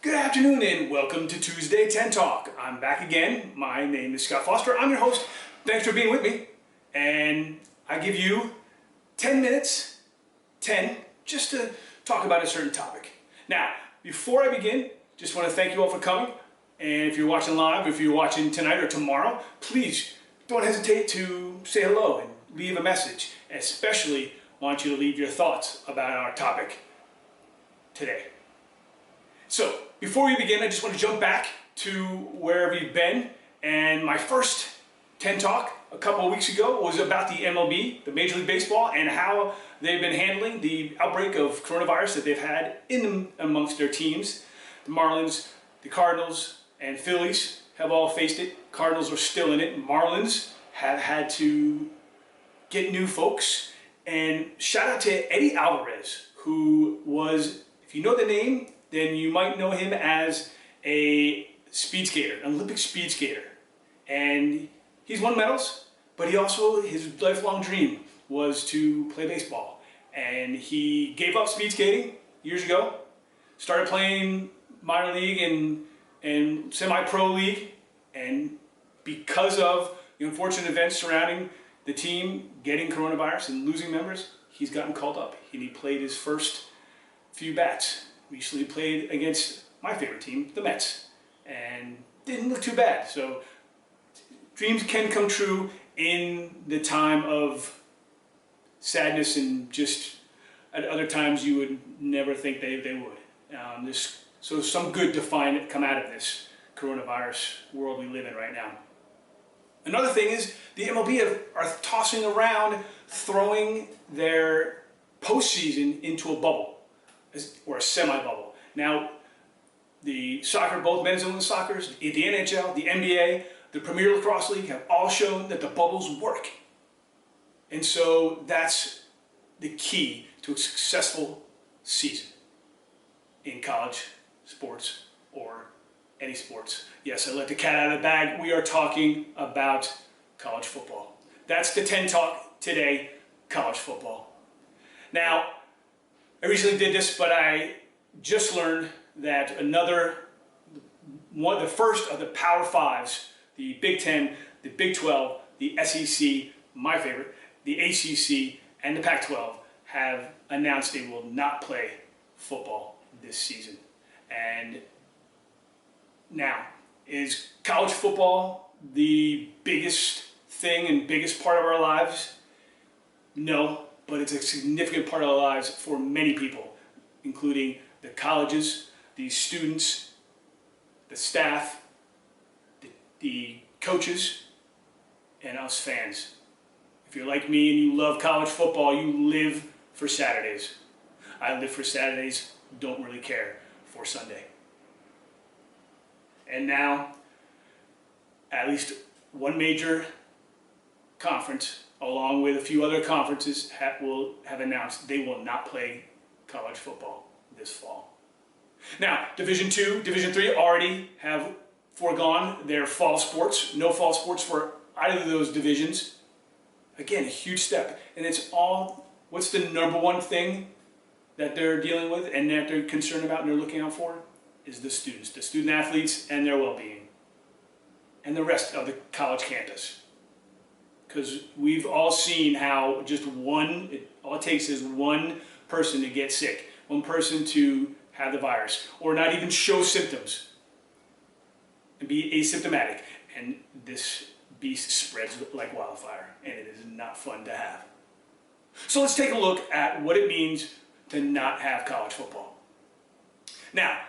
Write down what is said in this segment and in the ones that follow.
Good afternoon and welcome to Tuesday 10 Talk. I'm back again. My name is Scott Foster. I'm your host. Thanks for being with me. And I give you 10 minutes, 10, just to talk about a certain topic. Now, before I begin, just want to thank you all for coming. And if you're watching live, if you're watching tonight or tomorrow, please don't hesitate to say hello and leave a message. Especially want you to leave your thoughts about our topic today. So, before we begin, I just want to jump back to wherever you've been. And my first 10 Talk a couple of weeks ago was about the MLB, the Major League Baseball, and how they've been handling the outbreak of coronavirus that they've had amongst their teams. The Marlins, the Cardinals, and Phillies have all faced it. Cardinals are still in it. Marlins have had to get new folks. And shout out to Eddie Alvarez, who was, if you know the name, then you might know him as a speed skater, an Olympic speed skater. And he's won medals, but his lifelong dream was to play baseball. And he gave up speed skating years ago, started playing minor league and semi-pro league, and because of the unfortunate events surrounding the team getting coronavirus and losing members, he's gotten called up. And he played his first few bats. Recently played against my favorite team, the Mets, and didn't look too bad. So dreams can come true in the time of sadness, and just at other times you would never think they would. So some good to come out of this coronavirus world we live in right now. Another thing is the MLB are tossing around throwing their postseason into a bubble, or a semi-bubble. Now, the soccer, both men's and women's soccer, the NHL, the NBA, the Premier Lacrosse League have all shown that the bubbles work. And so that's the key to a successful season in college sports or any sports. Yes, I let the cat out of the bag. We are talking about college football. That's the 10 Talk today, college football. Now, I recently did this, but I just learned that the first of the Power Fives, the Big Ten, the Big 12, the SEC, my favorite, the ACC, and the Pac-12 have announced they will not play football this season. And now, is college football the biggest thing and biggest part of our lives? No. But it's a significant part of our lives for many people, including the colleges, the students, the staff, the coaches, and us fans. If you're like me and you love college football, you live for Saturdays. I live for Saturdays, don't really care for Sunday. And now, at least one major conference, along with a few other conferences, have announced they will not play college football this fall. Now, Division II, Division III already have foregone their fall sports. No fall sports for either of those divisions. Again, a huge step. And it's all, what's the number one thing that they're dealing with and that they're concerned about and they're looking out for? Is the students, the student athletes and their well-being. And the rest of the college campus. Because we've all seen how all it takes is one person to get sick, one person to have the virus, or not even show symptoms, and be asymptomatic, and this beast spreads like wildfire, and it is not fun to have. So let's take a look at what it means to not have college football. Now,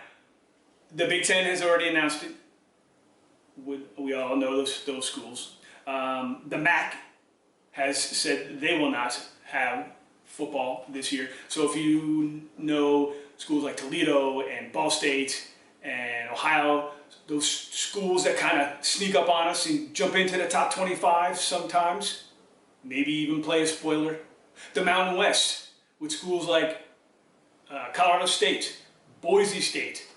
the Big Ten has already announced it. We all know those schools. The MAC has said they will not have football this year. So if you know schools like Toledo and Ball State and Ohio, those schools that kind of sneak up on us and jump into the top 25 sometimes, maybe even play a spoiler. The Mountain West with schools like Colorado State, Boise State,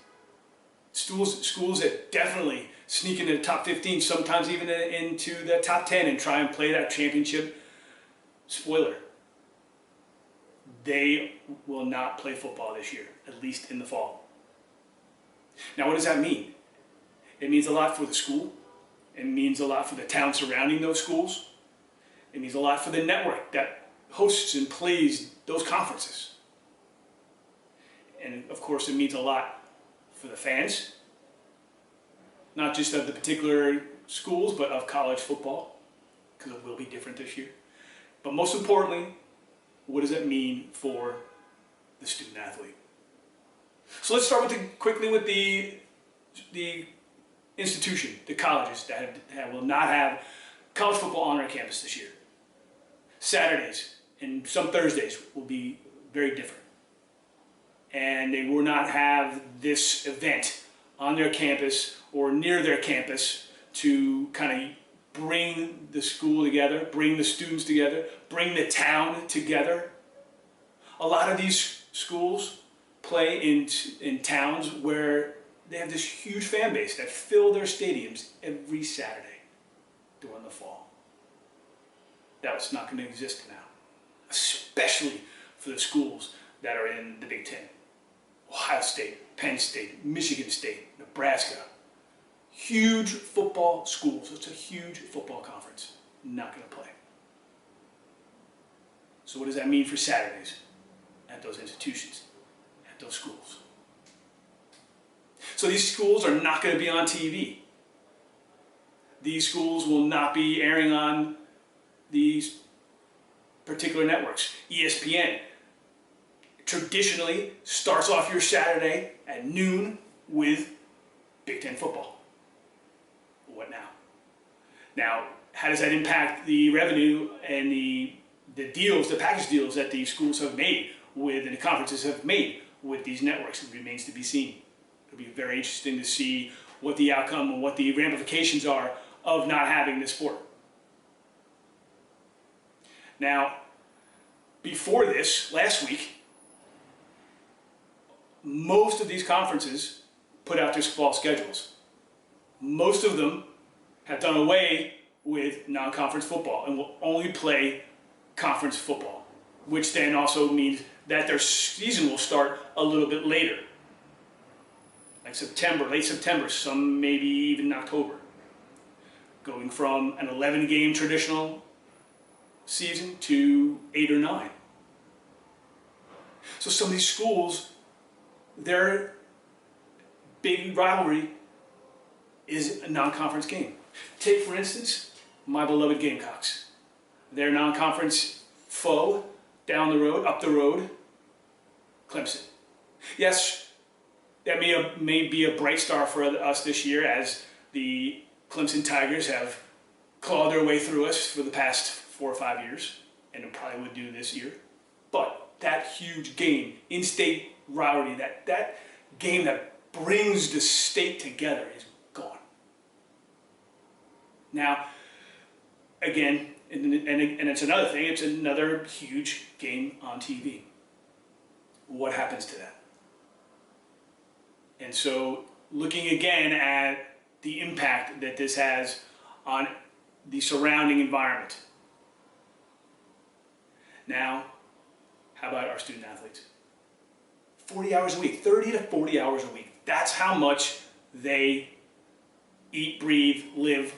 schools that definitely sneak into the top 15, sometimes even into the top 10 and try and play that championship spoiler. They will not play football this year, at least in the fall. Now, what does that mean? It means a lot for the school. It means a lot for the town surrounding those schools. It means a lot for the network that hosts and plays those conferences. And of course, it means a lot for the fans, not just of the particular schools, but of college football, because it will be different this year. But most importantly, what does that mean for the student athlete? So let's start quickly with the institution, the colleges that will not have college football on their campus this year. Saturdays and some Thursdays will be very different. And they will not have this event on their campus or near their campus to kind of bring the school together, bring the students together, bring the town together. A lot of these schools play in towns where they have this huge fan base that fill their stadiums every Saturday during the fall. That's not going to exist now, especially for the schools that are in the Big Ten. Ohio State, Penn State, Michigan State, Nebraska. Huge football schools. It's a huge football conference. Not going to play. So what does that mean for Saturdays at those institutions, at those schools? So these schools are not going to be on TV. These schools will not be airing on these particular networks. ESPN traditionally starts off your Saturday at noon with Big Ten football. What now? Now, how does that impact the revenue and the deals, the package deals that the schools have made with, and the conferences have made with these networks? It remains to be seen. It'll be very interesting to see what the outcome and what the ramifications are of not having this sport. Now, before this, last week, most of these conferences put out their fall schedules. Most of them have done away with non-conference football and will only play conference football, which then also means that their season will start a little bit later, like September, late September, some maybe even October, going from an 11-game traditional season to 8 or 9. So some of these schools, their big rivalry is a non-conference game. Take, for instance, my beloved Gamecocks. Their non-conference foe down the road, up the road, Clemson. Yes, that may be a bright star for us this year, as the Clemson Tigers have clawed their way through us for the past 4 or 5 years, and it probably would do this year. But that huge game, in-state rivalry, that game that brings the state together is gone. Now, again, and it's another thing, it's another huge game on TV. What happens to that? And so, looking again at the impact that this has on the surrounding environment. Now, how about our student athletes? 40 hours a week, 30 to 40 hours a week. That's how much they eat, breathe, live,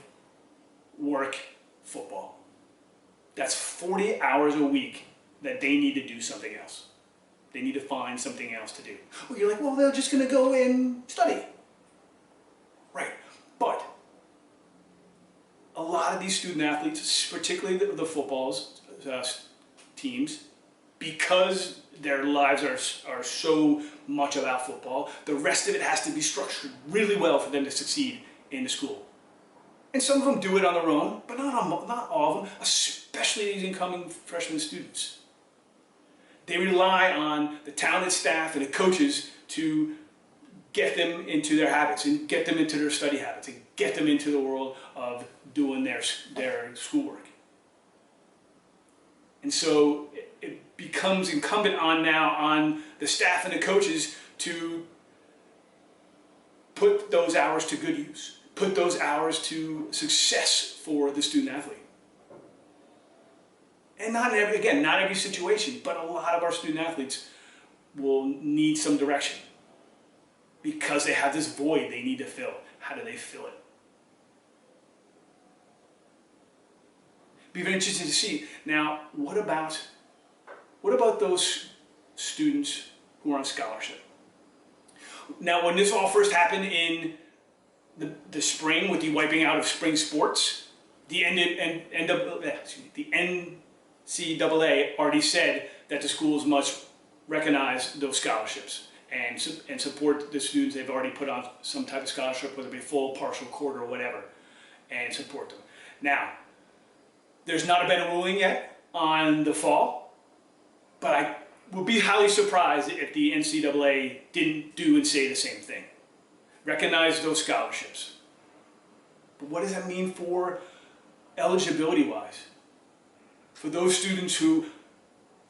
work football. That's 40 hours a week that they need to do something else. They need to find something else to do. Well, you're like, well, they're just going to go and study. Right. But a lot of these student athletes, particularly the footballs teams, because their lives are so much about football, the rest of it has to be structured really well for them to succeed in the school. And some of them do it on their own, but not all of them, especially these incoming freshman students. They rely on the talented staff and the coaches to get them into their habits and get them into their study habits and get them into the world of doing their schoolwork. And so it becomes incumbent on the staff and the coaches to put those hours to good use, put those hours to success for the student athlete. And not every situation, but a lot of our student athletes will need some direction. because they have this void they need to fill. How do they fill it? Be very interesting to see. Now, what about those students who are on scholarship? Now, when this all first happened in the spring with the wiping out of spring sports, the NCAA already said that the schools must recognize those scholarships and support the students they've already put on some type of scholarship, whether it be full, partial, quarter, or whatever, and support them. Now, there's not been a ruling yet on the fall, but I would be highly surprised if the NCAA didn't do and say the same thing. Recognize those scholarships. But what does that mean for eligibility-wise? For those students who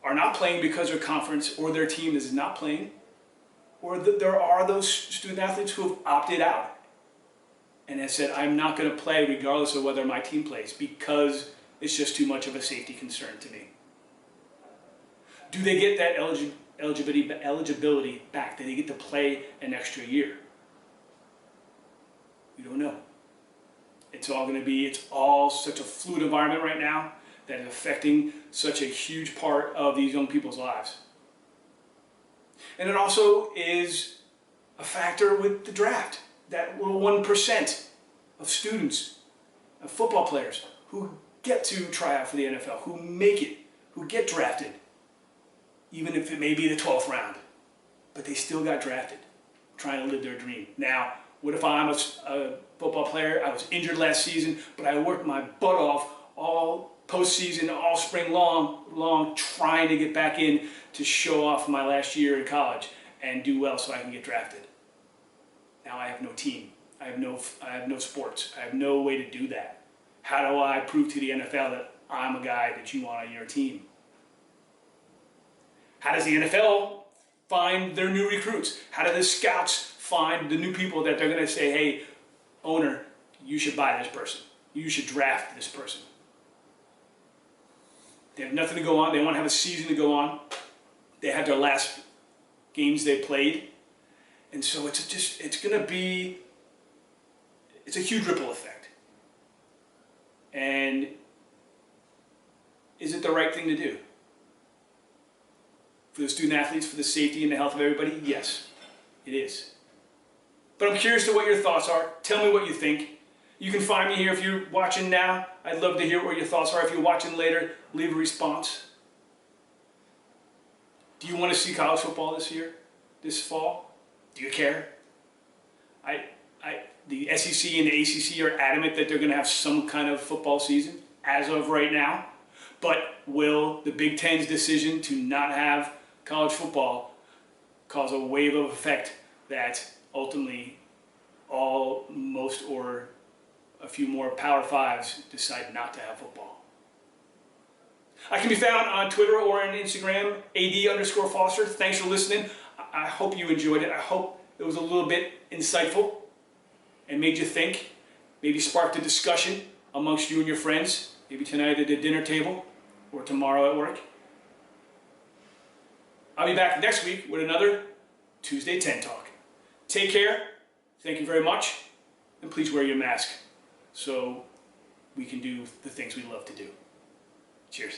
are not playing because their conference or their team is not playing, or there are those student athletes who have opted out and have said, I'm not going to play regardless of whether my team plays because it's just too much of a safety concern to me. Do they get that eligibility back? Do they get to play an extra year? We don't know. It's all such a fluid environment right now that is affecting such a huge part of these young people's lives. And it also is a factor with the draft. That little 1% of students, of football players, who get to try out for the NFL, who make it, who get drafted, even if it may be the 12th round, but they still got drafted, trying to live their dream. Now, what if I'm a football player, I was injured last season, but I worked my butt off all postseason, all spring long, trying to get back in to show off my last year in college and do well so I can get drafted. Now I have no team, I have no sports, I have no way to do that. How do I prove to the NFL that I'm a guy that you want on your team? How does the NFL find their new recruits? How do the scouts find the new people that they're going to say, hey, owner, you should buy this person. You should draft this person. They have nothing to go on. They want to have a season to go on. They had their last games they played. And so it's a huge ripple effect. And is it the right thing to do? For the student athletes, for the safety and the health of everybody? Yes, it is. But I'm curious to what your thoughts are. Tell me what you think. You can find me here if you're watching now. I'd love to hear what your thoughts are. If you're watching later, leave a response. Do you want to see college football this year, this fall? Do you care? The SEC and the ACC are adamant that they're going to have some kind of football season as of right now. But will the Big Ten's decision to not have college football cause a wave of effect that ultimately most or a few more Power Fives decide not to have football? I can be found on Twitter or on Instagram, AD_Foster. Thanks for listening. I hope you enjoyed it. I hope it was a little bit insightful and made you think, maybe sparked a discussion amongst you and your friends, maybe tonight at the dinner table or tomorrow at work. I'll be back next week with another Tuesday 10 Talk. Take care, thank you very much, and please wear your mask so we can do the things we love to do. Cheers.